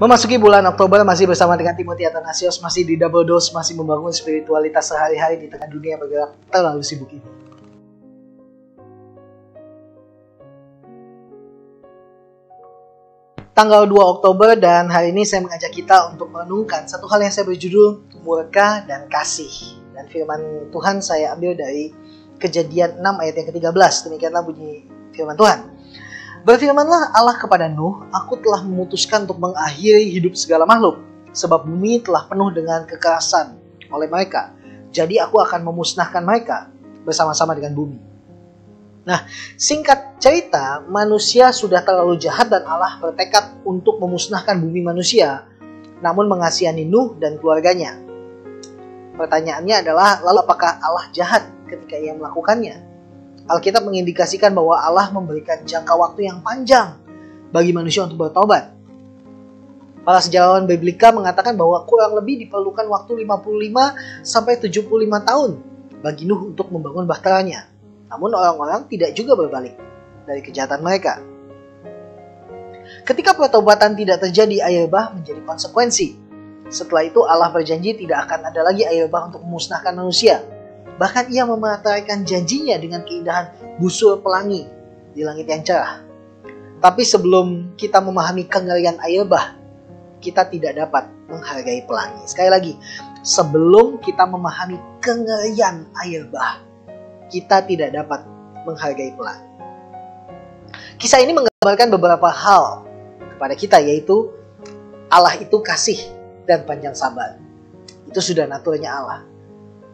Memasuki bulan Oktober masih bersama dengan Timothy Athanasios, masih di Double Dose, masih membangun spiritualitas sehari-hari di tengah dunia bergerak terlalu sibuk ini. Tanggal 2 Oktober dan hari ini saya mengajak kita untuk merenungkan satu hal yang saya berjudul murka dan kasih. Dan firman Tuhan saya ambil dari Kejadian 6 ayat yang ke-13. Demikianlah bunyi firman Tuhan. Berfirmanlah Allah kepada Nuh, aku telah memutuskan untuk mengakhiri hidup segala makhluk, sebab bumi telah penuh dengan kekerasan oleh mereka. Jadi aku akan memusnahkan mereka bersama-sama dengan bumi. Nah, singkat cerita, manusia sudah terlalu jahat dan Allah bertekad untuk memusnahkan bumi manusia, namun mengasihani Nuh dan keluarganya. Pertanyaannya adalah, lalu apakah Allah jahat ketika ia melakukannya? Alkitab mengindikasikan bahwa Allah memberikan jangka waktu yang panjang bagi manusia untuk bertobat. Para sejarawan Biblika mengatakan bahwa kurang lebih diperlukan waktu 55 sampai 75 tahun bagi Nuh untuk membangun bahteranya. Namun orang-orang tidak juga berbalik dari kejahatan mereka. Ketika pertobatan tidak terjadi, air bah menjadi konsekuensi. Setelah itu Allah berjanji tidak akan ada lagi air bah untuk memusnahkan manusia. Bahkan ia mematahkan janjinya dengan keindahan busur pelangi di langit yang cerah. Tapi sebelum kita memahami kengerian air bah, kita tidak dapat menghargai pelangi. Sekali lagi, sebelum kita memahami kengerian air bah, kita tidak dapat menghargai pelangi. Kisah ini menggambarkan beberapa hal kepada kita, yaitu Allah itu kasih dan panjang sabar. Itu sudah naturnya Allah.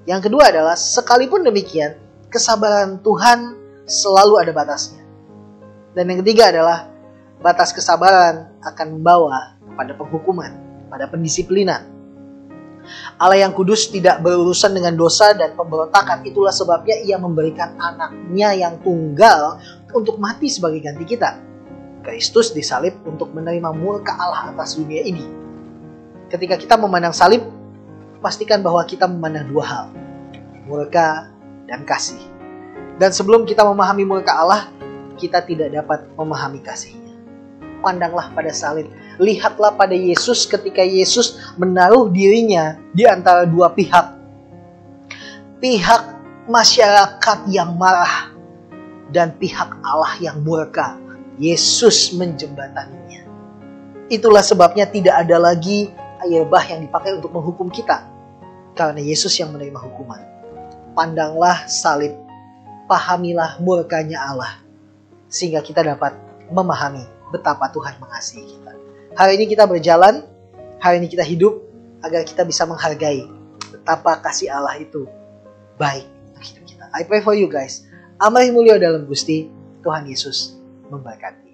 Yang kedua adalah, sekalipun demikian, kesabaran Tuhan selalu ada batasnya. Dan yang ketiga adalah, batas kesabaran akan membawa pada penghukuman, pada pendisiplinan. Allah yang kudus tidak berurusan dengan dosa dan pemberontakan. Itulah sebabnya ia memberikan anaknya yang tunggal untuk mati sebagai ganti kita. Kristus disalib untuk menerima murka Allah atas dunia ini. Ketika kita memandang salib, pastikan bahwa kita memandang dua hal, murka dan kasih. Dan sebelum kita memahami murka Allah, kita tidak dapat memahami kasihnya. Pandanglah pada salib, lihatlah pada Yesus ketika Yesus menaruh dirinya di antara dua pihak. Pihak masyarakat yang marah dan pihak Allah yang murka. Yesus menjembataninya. Itulah sebabnya tidak ada lagi air bah yang dipakai untuk menghukum kita, karena Yesus yang menerima hukuman. Pandanglah salib, pahamilah murkanya Allah, sehingga kita dapat memahami betapa Tuhan mengasihi kita. Hari ini kita berjalan, hari ini kita hidup, agar kita bisa menghargai betapa kasih Allah itu baik untuk hidup kita. I pray for you guys. Amarih mulio dalam Gusti, Tuhan Yesus memberkati.